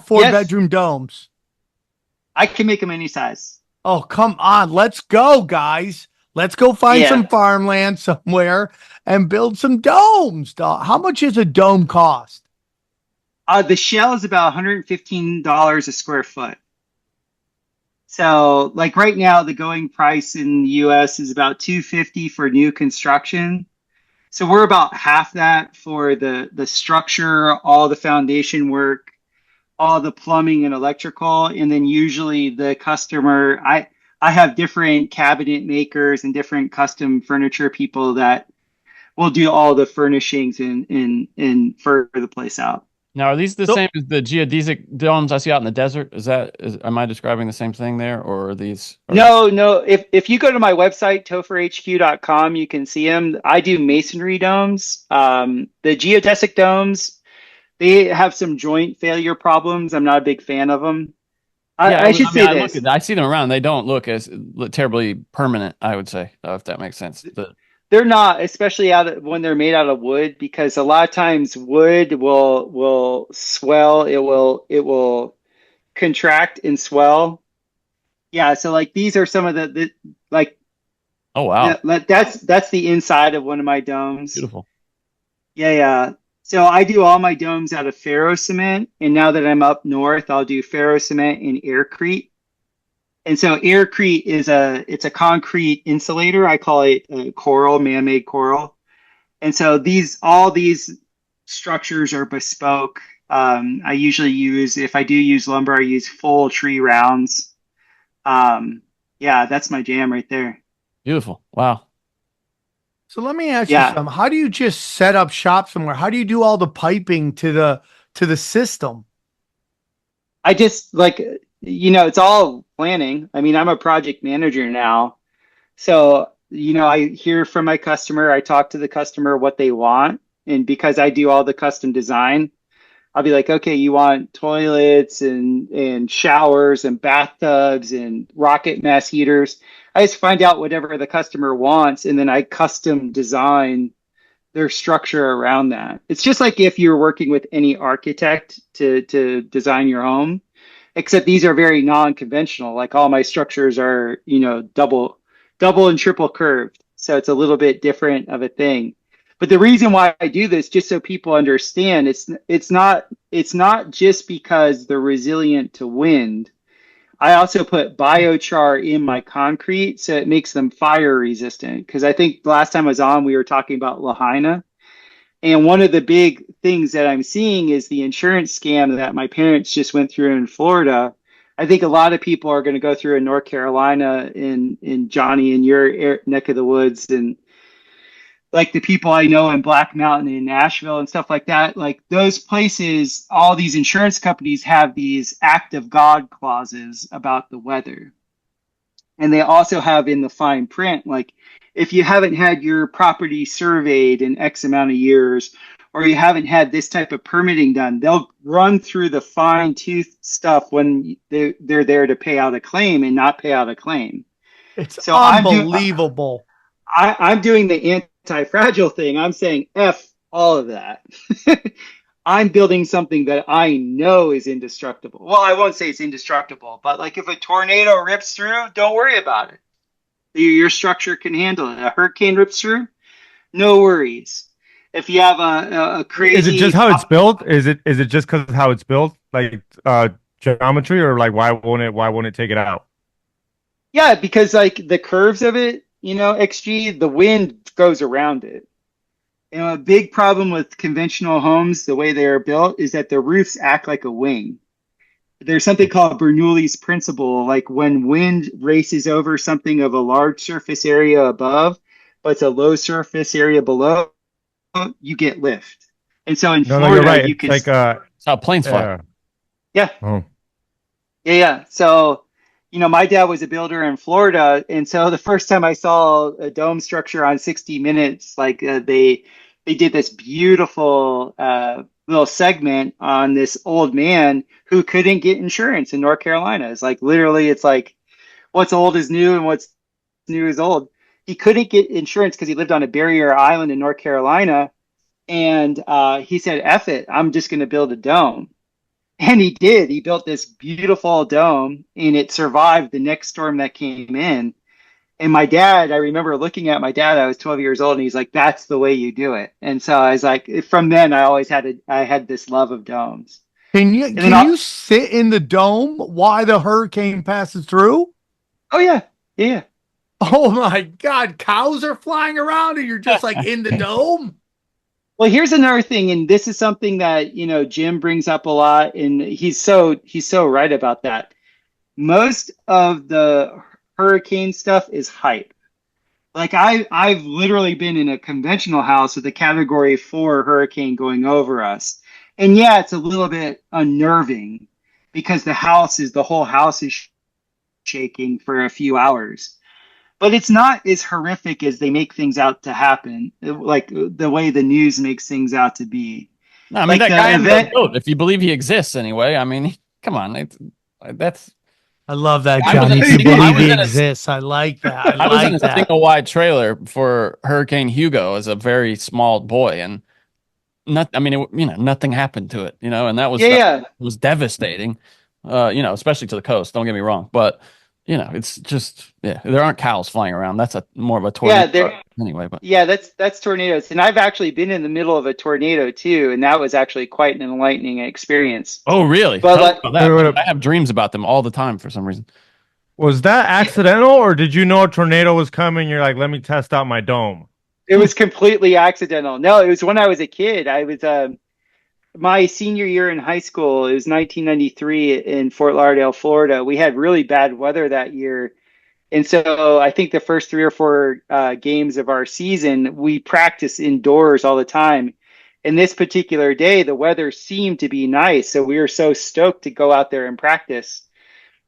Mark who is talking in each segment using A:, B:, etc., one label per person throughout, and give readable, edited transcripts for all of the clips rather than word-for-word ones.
A: Yes,
B: bedroom domes?
A: I can make them any size.
B: Oh, come on. Let's go, guys. Let's go find
A: Yeah.
B: some farmland somewhere and build some domes, dog. How much is a dome cost?
A: The shell is about $115 a square foot. So, like right now, the going price in the US is about 250 for new construction. So we're about half that for the structure, all the foundation work, all the plumbing and electrical, and then usually the customer, I have different cabinet makers and different custom furniture people that will do all the furnishings and fur the place out.
C: Now, are these the
B: So,
C: same as the geodesic domes I see out in the desert? Am I describing the same thing there, or are these?
A: No, no. If you go to my website, topherhq.com, you can see them. I do masonry domes. The geodesic domes, they have some joint failure problems. I'm not a big fan of them.
C: Yeah,
A: I should
C: I mean,
A: say this.
C: I see them around. They don't look as terribly permanent, I would say, if that makes sense.
A: They're not, especially when they're made out of wood, because a lot of times wood will swell. It will contract and swell. Yeah, so like these are some of the like
C: Oh wow,
A: that's the inside of one of my domes.
C: beautiful.
A: Yeah, yeah. So I do all my domes out of ferro cement, and now that I'm up north, I'll do ferro cement and aircrete. And so aircrete it's a concrete insulator. I call it coral, man-made coral. And so all these structures are bespoke. I usually use, if I do use lumber, I use full tree rounds. Yeah, that's my jam right there.
C: Beautiful. Wow.
B: so let me ask you
A: Yeah,
B: something. How do you just set up shop somewhere? How do you do all the piping to the system?
A: I just like, it's all planning. I mean, I'm a project manager now. So, I hear from my customer, I talk to the customer what they want. And because I do all the custom design, I'll be like, okay, you want toilets and showers and bathtubs and rocket mass heaters. I just find out whatever the customer wants, and then I custom design their structure around that. It's just like if you're working with any architect to design your home, except these are very non-conventional. Like all my structures are, double and triple curved. So it's a little bit different of a thing. But the reason why I do this, just so people understand, it's not just because they're resilient to wind. I also put biochar in my concrete so it makes them fire resistant. Because I think last time I was on, we were talking about Lahaina. And one of the big things that I'm seeing is the insurance scam that my parents just went through in Florida. I think a lot of people are going to go through in North Carolina, in Johnny, in your neck of the woods, and like the people I know in Black Mountain in Nashville and stuff like that. Like those places, all these insurance companies have these act of God clauses about the weather. And they also have in the fine print, like if you haven't had your property surveyed in X amount of years, or you haven't had this type of permitting done, they'll run through the fine tooth stuff when they're there to pay out a claim and not pay out a claim.
B: It's
A: So
B: unbelievable.
A: I'm doing the anti-fragile thing. I'm saying F all of that. I'm building something that I know is indestructible. Well, I won't say it's indestructible, but like if a tornado rips through, don't worry about it. Your structure can handle it. A hurricane rips through, no worries. If you have a
D: Is it
A: crazy,
D: just how it's built? Is it just because of how it's built, like geometry, or like why won't it take it out?
A: yeah, because like the curves of it, XG, the wind goes around it. A big problem with conventional homes, the way they are built, is that the roofs act like a wing. There's something called Bernoulli's principle. Like when wind races over something of a large surface area above, but it's a low surface area below, you get lift. And so in
D: No, you're
A: Florida,
D: right.
A: you
D: It's
A: can,
D: like
C: It's how planes fly.
D: uh,
A: yeah,
D: oh,
A: yeah, yeah. So, my dad was a builder in Florida, and so the first time I saw a dome structure on 60 Minutes, like they did this beautiful little segment on this old man who couldn't get insurance in North Carolina. It's like literally, it's like what's old is new and what's new is old. He couldn't get insurance because he lived on a barrier island in North Carolina, and he said, "F it, I'm just going to build a dome." And he did. He built this beautiful dome, and it survived the next storm that came in. And my dad, I remember looking at my dad, I was 12 years old, and he's like, that's the way you do it. And so I was like, from then I always I had this love of domes. And then,
B: Can you sit in the dome while the hurricane passes through?
A: oh yeah, yeah.
B: Oh my God, cows are flying around and you're just like in the dome?
A: Well, here's another thing, and this is something that, Jim brings up a lot, and he's so right about that. Most of the hurricane stuff is hype. Like I've literally been in a conventional house with a category 4 hurricane going over us. And yeah, it's a little bit unnerving because the whole house is shaking for a few hours. But it's not as horrific as they make things out to happen, like the way the news makes things out to be.
C: No, I mean
A: Like
C: that
A: the
C: guy on the
A: event,
C: boat, if you believe he exists anyway, I mean, come on, that's.
B: I love that,
C: I was
B: Johnny.
C: in a
B: If you
C: single- I
B: believe
C: was
B: he
C: in a-
B: exists. I like that.
C: I was in a
B: that.
C: single wide trailer for Hurricane Hugo as a very small boy, and I mean, nothing happened to it, and that
A: yeah,
C: was devastating, especially to the coast. Don't get me wrong, but it's just there aren't cows flying around. That's more of a
A: yeah,
C: tornado anyway. But
A: yeah, that's tornadoes. And I've actually been in the middle of a tornado too, and that was actually quite an enlightening experience.
C: oh, really?
A: But
C: Tell me
A: like,
C: about that.
D: Wait, wait,
C: I have dreams about them all the time for some reason.
D: Was that accidental, or did you know a tornado was coming? You're like, let me test out my dome.
A: it was completely accidental. No, it was when I was a kid. I was my senior year in high school. It was 1993 in Fort Lauderdale, Florida. We had really bad weather that year. And so I think the first 3 or 4 games of our season, we practiced indoors all the time. And this particular day, the weather seemed to be nice. So we were so stoked to go out there and practice.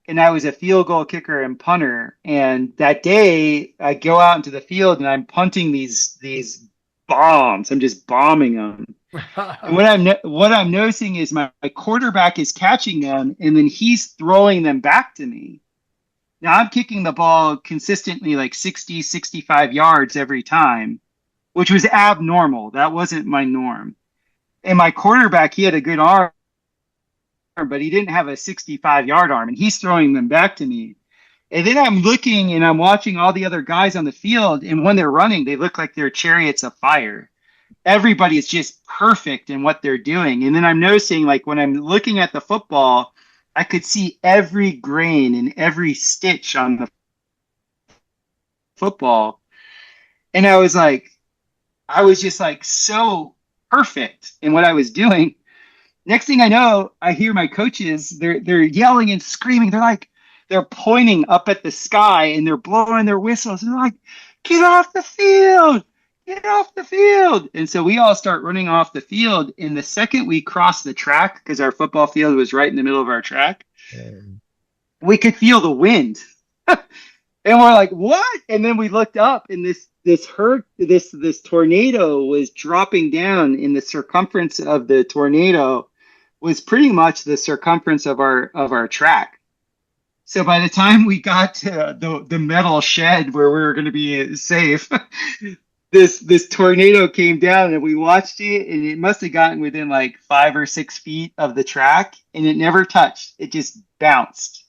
A: And I was a field goal kicker and punter. And that day, I go out into the field and I'm punting these bombs. I'm just bombing them. And what I'm noticing is my quarterback is catching them, and then he's throwing them back to me. Now I'm kicking the ball consistently like 60, 65 yards every time, which was abnormal. That wasn't my norm. And my quarterback, he had a good arm, but he didn't have a 65-yard arm, and he's throwing them back to me. And then I'm looking and I'm watching all the other guys on the field, and when they're running, they look like they're chariots of fire. Everybody is just perfect in what they're doing. And then I'm noticing, like, when I'm looking at the football, I could see every grain and every stitch on the football. And I was just like so perfect in what I was doing. Next thing I know, I hear my coaches, they're yelling and screaming. They're pointing up at the sky and they're blowing their whistles. And they're like, get off the field. Get off the field. And so we all start running off the field. And the second we cross the track, because our football field was right in the middle of our track, we could feel the wind. And we're like, what? And then we looked up, and this tornado was dropping down, and the circumference of the tornado was pretty much the circumference of our track. So by the time we got to the metal shed where we were going to be safe, this tornado came down, and we watched it, and it must have gotten within like 5 or 6 feet of the track, and it never touched. It just bounced.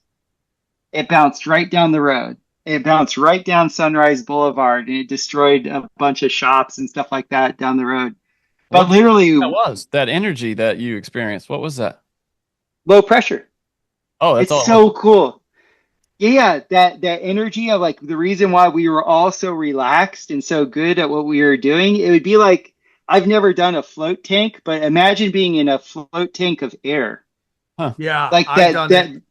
A: It bounced right down the road. It bounced right down Sunrise Boulevard, and it destroyed a bunch of shops and stuff like that down the road. But literally,
C: that energy that you experienced. What was that?
A: low pressure.
C: Oh, that's
A: It's
C: all.
A: so cool. Yeah, that energy of like the reason why we were all so relaxed and so good at what we were doing. It would be like, I've never done a float tank, but imagine being in a float tank of air.
B: Yeah,
A: Like
B: I've done it.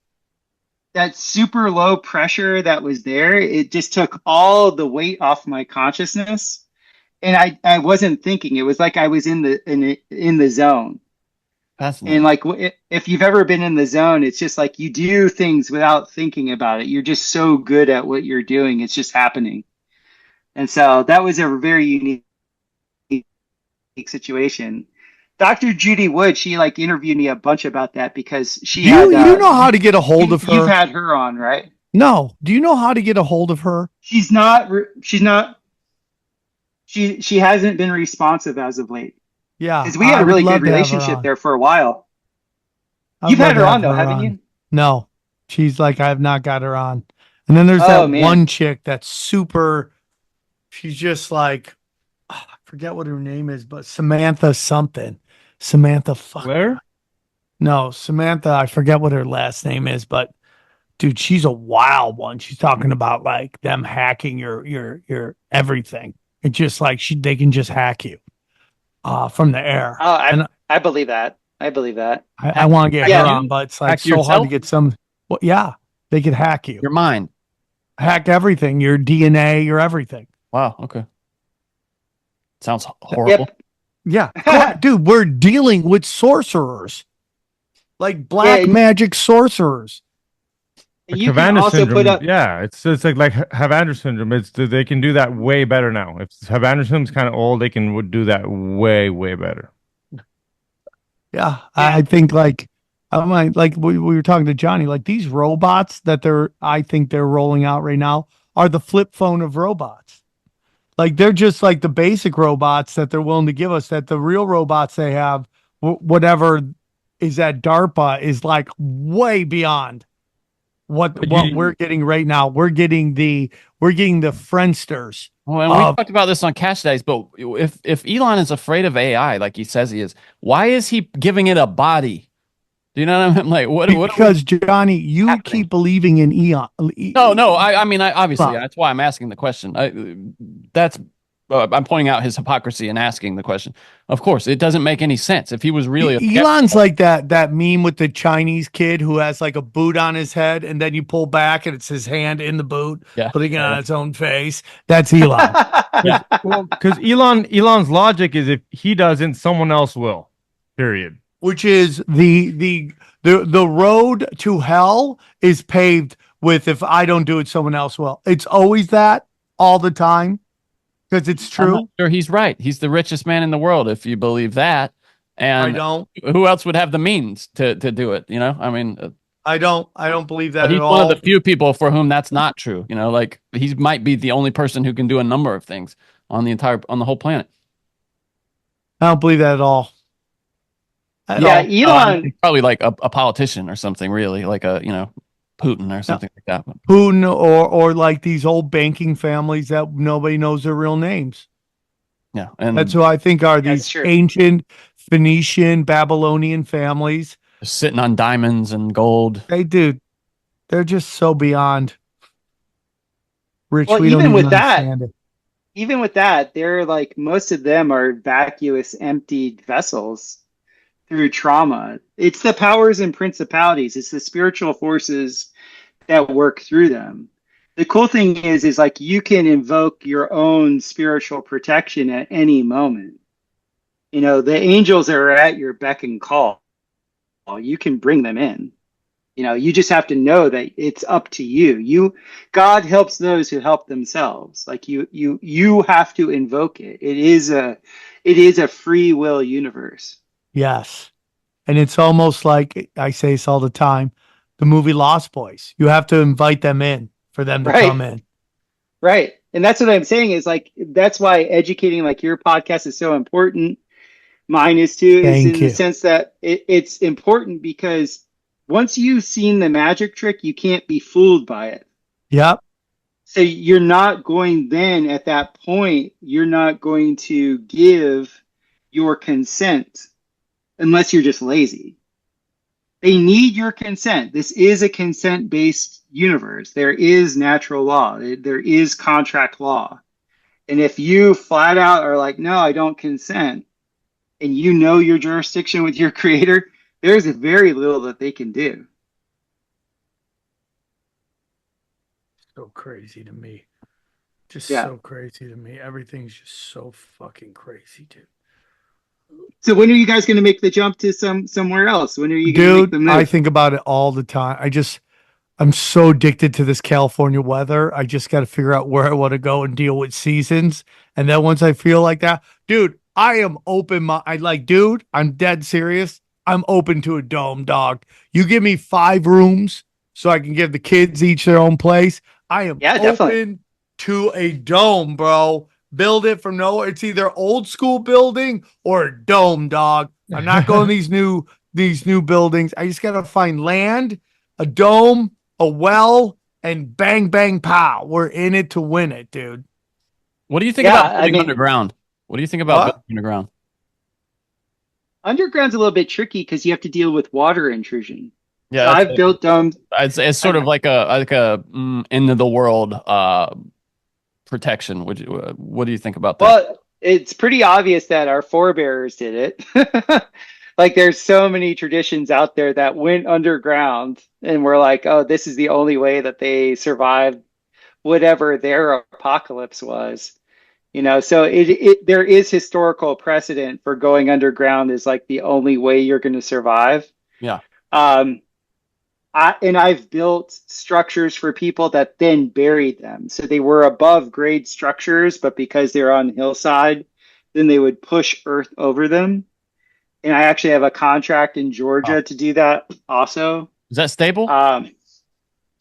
A: that super low pressure that was there, it just took all the weight off my consciousness, and I wasn't thinking. It was like I was in the zone.
C: Fascinating.
A: And like, if you've ever been in the zone, it's just like you do things without thinking about it. You're just so good at what you're doing. It's just happening. And so that was a very unique situation. Dr. Judy Wood, she like interviewed me a bunch about that because she
B: You know how to get a hold of her?
A: You've had her on, right?
B: No. Do you know how to get a hold of her?
A: She hasn't been responsive as of late.
B: Yeah.
A: Because we had a really good relationship there for a while. You've
B: love
A: had
B: to
A: her
B: have
A: on though,
B: her
A: haven't
B: on.
A: you?
B: No, she's like, I have not got her on. And then there's
A: Oh
B: that
A: man.
B: one chick that's super, she's just like, I forget what her name is, but Samantha something. Samantha, fuck.
D: Blair?
B: No, Samantha, I forget what her last name is, but dude, she's a wild one. She's talking about like them hacking your everything. It's just like they can just hack you from the air.
A: Oh,
B: And
A: I believe that. I believe that.
B: I want to get
A: Yeah.
B: her on, but it's like
C: Hack
B: so hard to
C: yourself?
B: get some. Well, yeah, they could hack you,
C: Your mind.
B: hack everything, your DNA, your everything.
C: Wow. Okay. Sounds horrible.
A: Yep.
B: Yeah, of course. Dude, we're dealing with sorcerers, like black
A: and
B: magic sorcerers.
D: Like
A: you can
D: Havana
A: also
D: syndrome.
A: put up.
D: Yeah, it's like Havana syndrome. They can do that way better now. If Havana syndrome's kind of old, they can would do that way better.
B: Yeah, I think like I might like we were talking to Johnny, like these robots that I think they're rolling out right now are the flip phone of robots. Like they're just like the basic robots that they're willing to give us. That the real robots they have, whatever is at DARPA, is like way beyond what
D: But
B: we're getting right now. We're getting the Friendsters.
C: Well, and we talked about this on Cash Days, but if Elon is afraid of AI, like he says he is, why is he giving it a body? Do you know what I mean? Like, what?
B: Because Johnny, you
C: happening?
B: keep believing in Eon.
C: No. I mean, obviously,
B: Well,
C: that's why I'm asking the question. I'm pointing out his hypocrisy in asking the question. Of course, it doesn't make any sense. If he was really
B: Elon's like that meme with the Chinese kid who has like a boot on his head, and then you pull back and it's his hand in the boot, putting it on its own face. That's Elon.
D: Well, because Elon's logic is if he doesn't, someone else will. Period.
B: Which is the road to hell is paved with if I don't do it, someone else will. It's always that all the time because it's
C: I'm
B: true.
C: not sure he's right. He's the richest man in the world, if you believe that.
B: I
C: And
B: don't.
C: who else would have the means to do it? You know, I mean,
B: I don't believe that
C: but he's
B: at
C: one of
B: all.
C: the few people for whom that's not true. You know, like he might be the only person who can do a number of things on the whole planet.
B: I don't believe that at all. At
A: Yeah,
B: all.
A: Elon.
C: He's probably like a politician or something, really, like Putin or something like that.
B: Putin or like these old banking families that nobody knows their real names.
C: Yeah, and
B: That's who I think are
A: That's
B: these
A: true.
B: ancient Phoenician, Babylonian families.
C: sitting on diamonds and gold.
B: They're just so beyond rich.
A: Well,
B: We don't
A: even
B: even
A: with that,
B: understand it.
A: even with that, they're like most of them are vacuous, emptied vessels through trauma. It's the powers and principalities. It's the spiritual forces that work through them. The cool thing is like you can invoke your own spiritual protection at any moment. You know, the angels are at your beck and call. You can bring them in. You know, you just have to know that it's up to you. God helps those who help themselves. Like you have to invoke it. It is a free will universe.
B: Yes. And it's almost like I say this all the time, the movie Lost Boys. You have to invite them in for them to
A: Right.
B: come in.
A: Right. And that's what I'm saying is like that's why educating like your podcast is so important. Mine is too, is
B: Thank
A: in
B: you.
A: the sense that it's important because once you've seen the magic trick, you can't be fooled by it.
B: Yep.
A: So you're not going then at that point, you're not going to give your consent unless you're just lazy. They need your consent. This is a consent-based universe. There is natural law. There is contract law. And if you flat out are like, no, I don't consent, and you know your jurisdiction with your creator, there's very little that they can do.
B: So crazy to me. Just
A: Yeah.
B: so crazy to me. Everything's just so fucking crazy, dude.
A: So when are you guys going to make the jump to somewhere else? When are you going to make
B: Dude,
A: the move?
B: I think about it all the time. I'm so addicted to this California weather. I just got to figure out where I want to go and deal with seasons. And then once I feel like that, dude, I am open. Dude, I'm dead serious. I'm open to a dome, dog. You give me 5 rooms so I can give the kids each their own place. I am
A: definitely.
B: open to a dome, bro. Build it from nowhere. It's either old school building or a dome, dog. I'm not going these new these new buildings. I just got to find land, a dome, a well, and bang, bang, pow. We're in it to win it, dude.
C: What do you think
A: Yeah,
C: about
A: I
C: building
A: mean,
C: underground? What do you think about
B: What?
C: building underground?
A: underground's a little bit tricky because you have to deal with water intrusion. So
C: Yeah,
A: I've built domes.
C: it's sort of like a end of the world protection. What do you think about that?
A: Well, it's pretty obvious that our forebears did it. Like there's so many traditions out there that went underground and we're like, oh, this is the only way that they survived whatever their apocalypse was. So there is historical precedent for going underground is like the only way you're going to survive.
C: Yeah.
A: Um, I've built structures for people that then buried them. So they were above grade structures, but because they're on the hillside, then they would push earth over them. And I actually have a contract in
C: Oh.
A: Georgia to do that also.
C: Is that stable
A: Um,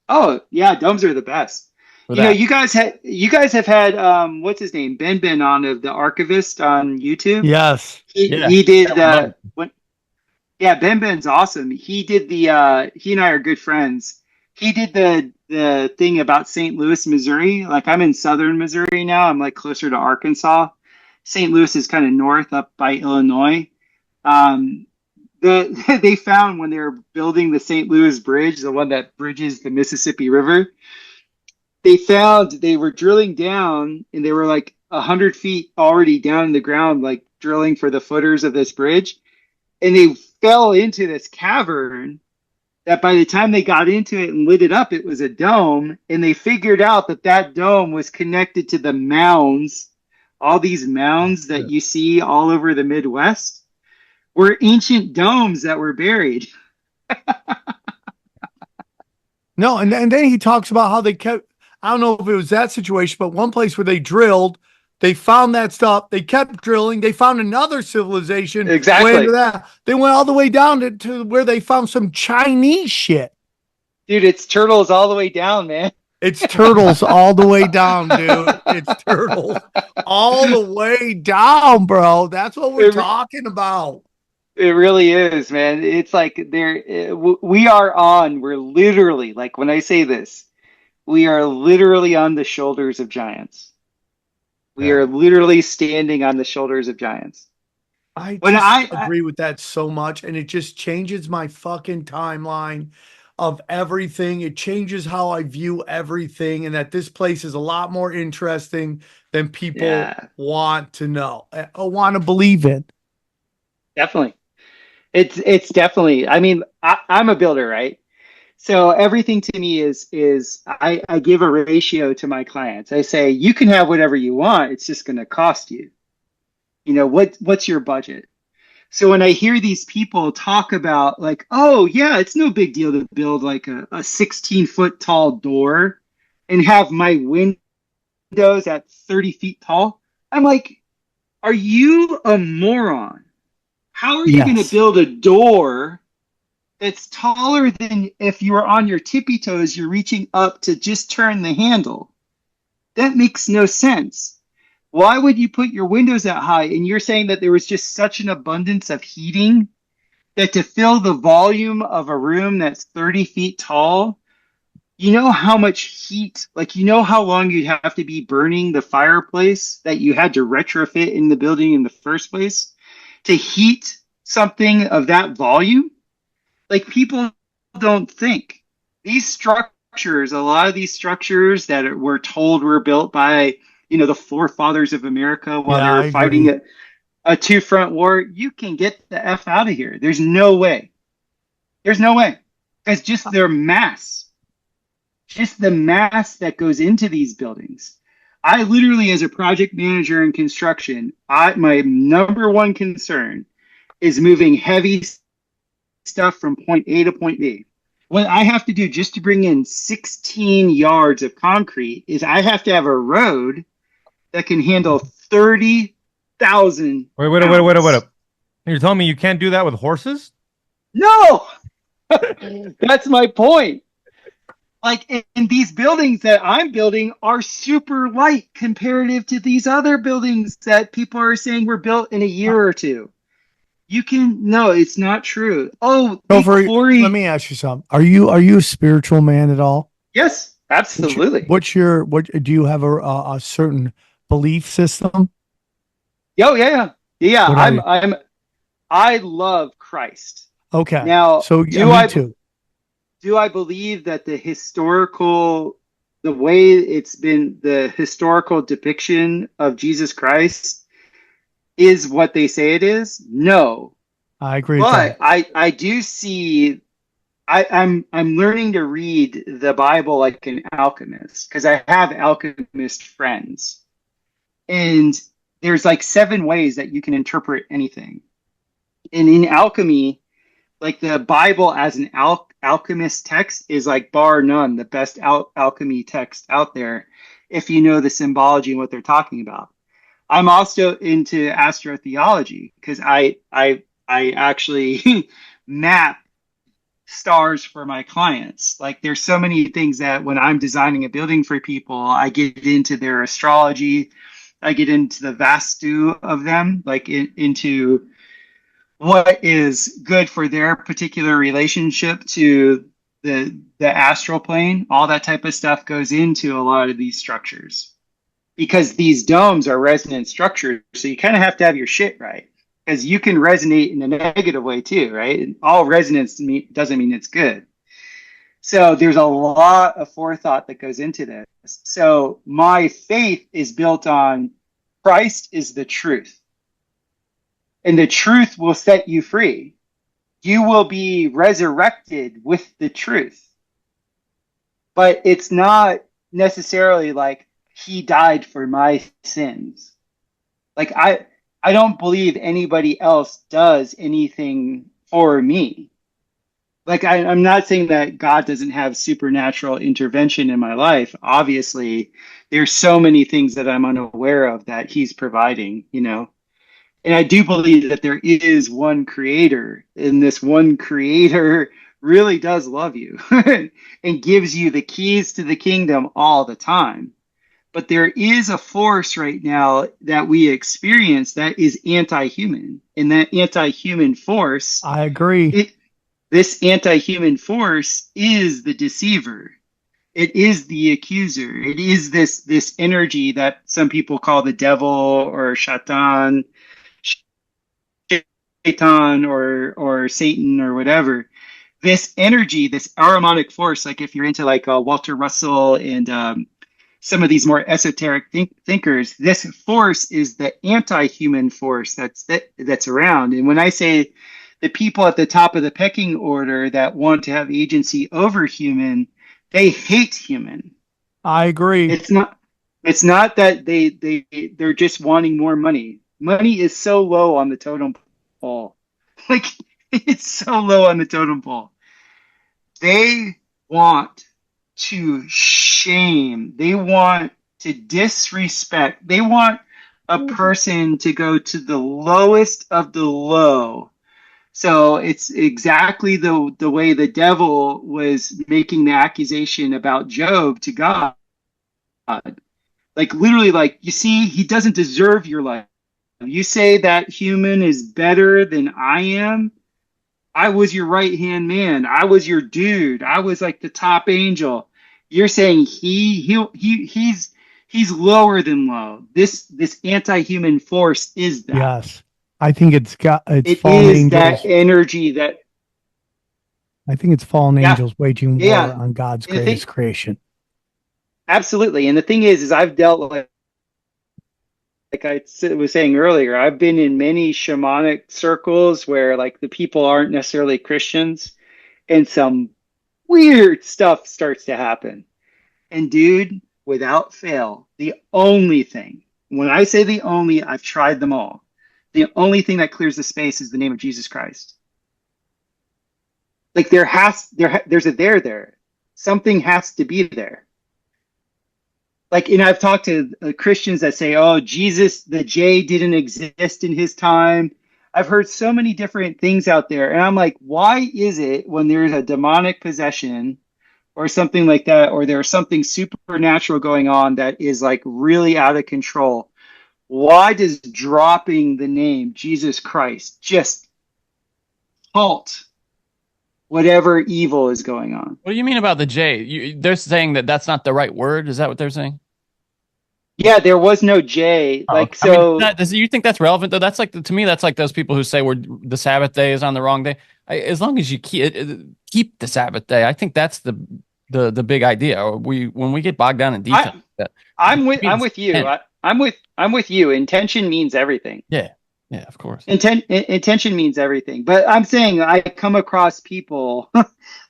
A: oh yeah, domes are the best.
C: for that?
A: You guys have had what's his name? Ben on of the Archivist on YouTube.
B: Yes.
A: He
C: Yeah.
A: he did
C: Yeah,
A: when yeah, Ben's awesome. He did he and I are good friends. He did the thing about St. Louis, Missouri. Like I'm in southern Missouri now. I'm like closer to Arkansas. St. Louis is kind of north up by Illinois. Um, they found when they were building the St. Louis Bridge, the one that bridges the Mississippi River, they found they were drilling down and they were like 100 feet already down in the ground, like drilling for the footers of this bridge. And they fell into this cavern that by the time they got into it and lit it up, it was a dome. And they figured out that that dome was connected to the mounds. All these mounds that you see all over the Midwest were ancient domes that were buried.
B: No, and then he talks about how they kept, I don't know if it was that situation, but one place where they drilled, they found that stuff. They kept drilling. They found another civilization.
A: Exactly.
B: Way into that. They went all the way down to where they found some Chinese shit.
A: Dude, it's turtles all the way down, man.
B: It's turtles all the way down, dude. It's turtles all the way down, bro. That's what we're talking about.
A: It really is, man. It's like we're literally, like when I say this, we are literally on the shoulders of giants. We are literally standing on the shoulders of giants.
B: I agree with that so much, and it just changes my fucking timeline of everything. It changes how I view everything, and that this place is a lot more interesting than people want to know or want to believe in.
A: Definitely. It's definitely, I mean, I'm a builder, right? So everything to me is I give a ratio to my clients. I say, you can have whatever you want. It's just going to cost you. What's your budget? So when I hear these people talk about like, oh yeah, it's no big deal to build like a 16-foot tall door and have my windows at 30 feet tall. I'm like, are you a moron? How are you going to build a door that's taller than if you were on your tippy toes, you're reaching up to just turn the handle? That makes no sense. Why would you put your windows that high? And you're saying that there was just such an abundance of heating that to fill the volume of a room that's 30 feet tall, you know how much heat, like you know how long you'd have to be burning the fireplace that you had to retrofit in the building in the first place to heat something of that volume? Like people don't think. These structures, a lot of these structures that we're told were built by, the forefathers of America while they were fighting a two-front war, you can get the F out of here. There's no way. There's no way. Because just their mass, just the mass that goes into these buildings. I literally, as a project manager in construction, my number one concern is moving heavy stuff from point A to point B. What I have to do just to bring in 16 yards of concrete is I have to have a road that can handle 30,000.
D: Wait up. You're telling me you can't do that with horses?
A: No, that's my point. Like, in these buildings that I'm building are super light comparative to these other buildings that people are saying were built in a year or two. No, it's not true. Oh, hey,
B: Topher, let
A: Corey.
B: me ask you something. Are you a spiritual man at all?
A: Yes, absolutely.
B: What do you have a certain belief system?
A: Oh, yeah, yeah. Yeah,
B: What are you?
A: I love Christ.
B: Okay.
A: Now,
B: So yeah, me too.
A: do I believe that the way it's been, the historical depiction of Jesus Christ is what they say it is? No.
B: I agree with
A: But
B: that.
A: I do see I'm learning to read the Bible like an alchemist because I have alchemist friends. And there's like 7 ways that you can interpret anything. And in alchemy, like the Bible as an alchemist text is like bar none the best alchemy text out there if you know the symbology and what they're talking about. I'm also into astrotheology because I actually map stars for my clients. Like there's so many things that when I'm designing a building for people, I get into their astrology, I get into the vastu of them, like into what is good for their particular relationship to the astral plane. All that type of stuff goes into a lot of these structures because these domes are resonant structures, so you kind of have to have your shit right because you can resonate in a negative way too, right? And all resonance doesn't mean it's good. So there's a lot of forethought that goes into this. So my faith is built on Christ is the truth, and the truth will set you free. You will be resurrected with the truth. But it's not necessarily like he died for my sins. Like I don't believe anybody else does anything for me. Like I'm not saying that God doesn't have supernatural intervention in my life. Obviously, there's so many things that I'm unaware of that he's providing, you know. And I do believe that there is one creator, and this one creator really does love you and gives you the keys to the kingdom all the time. But there is a force right now that we experience that is anti-human. And that anti-human force,
B: I agree.
A: this anti-human force is the deceiver. It is the accuser. It is this energy that some people call the devil or Shaitan or Satan or whatever. This energy, this aromatic force, like if you're into like Walter Russell and some of these more esoteric thinkers, this force is the anti-human force that's around. And when I say the people at the top of the pecking order that want to have agency over human, they hate human.
B: I agree.
A: It's not that they're just wanting more money. Money is so low on the totem pole. Like it's so low on the totem pole. They want to shame. They want to disrespect. They want a person to go to the lowest of the low. So it's exactly the way the devil was making the accusation about Job to God. Like literally, like you see, he doesn't deserve your life. You say that human is better than I am. I was your right hand man. I was your dude. I was like the top angel. You're saying he's lower than low. This anti-human force is that.
B: Yes. I think it's
A: It
B: fallen
A: is that
B: angels.
A: energy that
B: I think it's fallen
A: yeah,
B: angels waging war
A: yeah.
B: on God's
A: And the thing,
B: greatest creation.
A: absolutely. And the thing is I've dealt with like was saying earlier, I've been in many shamanic circles where like the people aren't necessarily Christians and some weird stuff starts to happen. And dude, without fail, the only thing, when I say the only, I've tried them all. The only thing that clears the space is the name of Jesus Christ. Like there's a there. Something has to be there. Like, and I've talked to Christians that say, "Oh, Jesus, the J didn't exist in his time." I've heard so many different things out there, and I'm like, why is it when there's a demonic possession or something like that, or there's something supernatural going on that is like really out of control? Why does dropping the name Jesus Christ just halt whatever evil is going on.
C: What do you mean about the J? They're saying that that's not the right word. Is that what they're saying?
A: Yeah, there was no J.
C: Oh,
A: Like,
C: I mean,
A: so
C: you think that's relevant though? That's like to me, that's like those people who say the Sabbath day is on the wrong day. As long as you keep the Sabbath day, I think that's the big idea. When we get bogged down in detail, that
A: I'm with you. I'm with you. Intention means everything.
C: yeah, yeah, of course.
A: Intention means everything. But I'm saying I come across people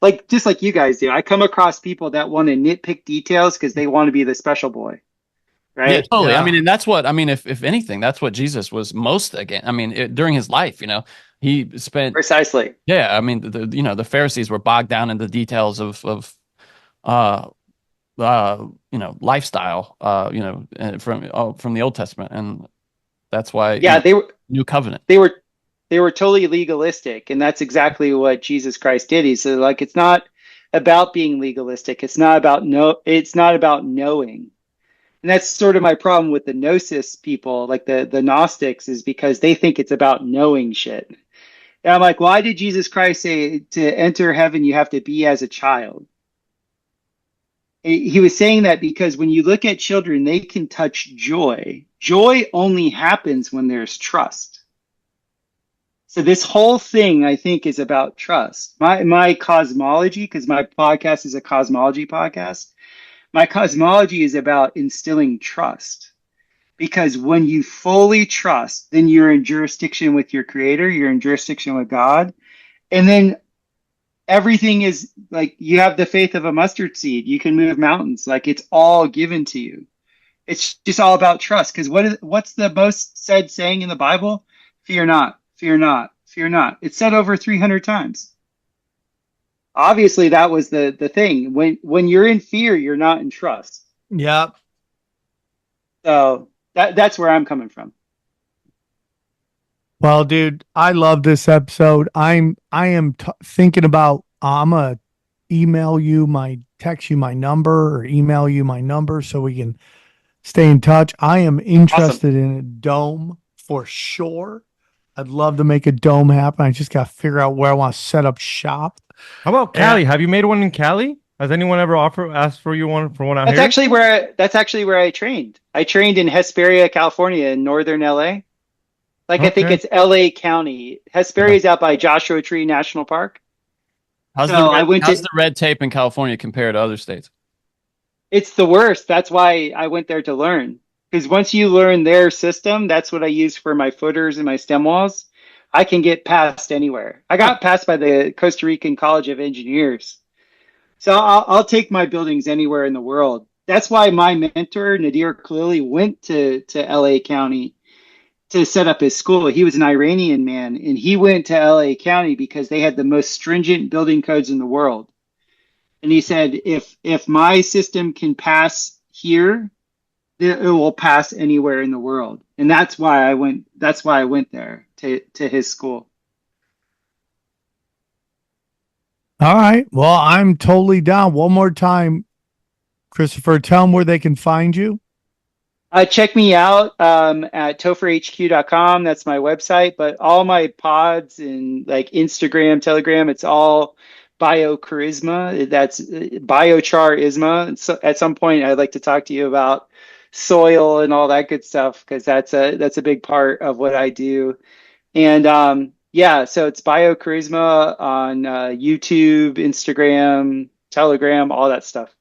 A: like just like you guys do. I come across people that want to nitpick details because they want to be the special boy.
C: Yeah,
A: Right?
C: totally. I
B: Yeah.
C: mean, and that's what I mean. If anything, that's what Jesus was most again. I mean, during his life, he spent.
A: Precisely.
C: Yeah, I mean, the Pharisees were bogged down in the details of uh lifestyle, from the Old Testament, and that's why
A: Yeah,
C: New Covenant.
A: they were totally legalistic, and that's exactly what Jesus Christ did. He said, like, it's not about being legalistic. It's not about knowing. And that's sort of my problem with the gnosis people, like the Gnostics, is because they think it's about knowing shit. And I'm like, why did Jesus Christ say to enter heaven you have to be as a child? He was saying that because when you look at children, they can touch joy. Joy only happens when there's trust. So this whole thing, I think, is about trust. My cosmology, because my podcast is a cosmology podcast, my cosmology is about instilling trust. Because when you fully trust, then you're in jurisdiction with your creator, you're in jurisdiction with God. And then everything is like you have the faith of a mustard seed. You can move mountains. Like it's all given to you. It's just all about trust. Because what's the most said saying in the Bible? Fear not, fear not, fear not. It's said over 300 times. Obviously, that was the thing. When you're in fear, you're not in trust.
B: Yep.
A: So that's where I'm coming from.
B: Well, dude, I love this episode. I am thinking about I'm gonna text you my number or email you my number so we can stay in touch. I am interested in a dome for sure. I'd love to make a dome happen. I just got to figure out where I want to set up shop.
D: How about Cali? Have you made one in Cali? Has anyone ever asked for one out
A: That's
D: here?
A: actually where I trained. I trained in Hesperia, California, in northern LA. Like I think
D: Okay.
A: it's LA County. Hesperia is out by Joshua Tree National Park.
C: How's the red tape in California compared to other states?
A: It's the worst. That's why I went there to learn. Because once you learn their system, that's what I use for my footers and my stem walls. I can get passed anywhere. I got passed by the Costa Rican College of Engineers. So I'll take my buildings anywhere in the world. That's why my mentor, Nadir Khalili, went to LA County to set up his school. He was an Iranian man, and he went to LA County because they had the most stringent building codes in the world. And he said, if my system can pass here, it will pass anywhere in the world. And that's why I went there to his school.
B: All right. Well, I'm totally down. One more time, Christopher, tell them where they can find you.
A: Check me out at topherhq.com. That's my website. But all my pods and like Instagram, Telegram, it's all biocharisma. That's biochar-isma. So at some point, I'd like to talk to you about soil and all that good stuff because that's a big part of what I do. And yeah, so it's biocharisma on YouTube, Instagram, Telegram, all that stuff.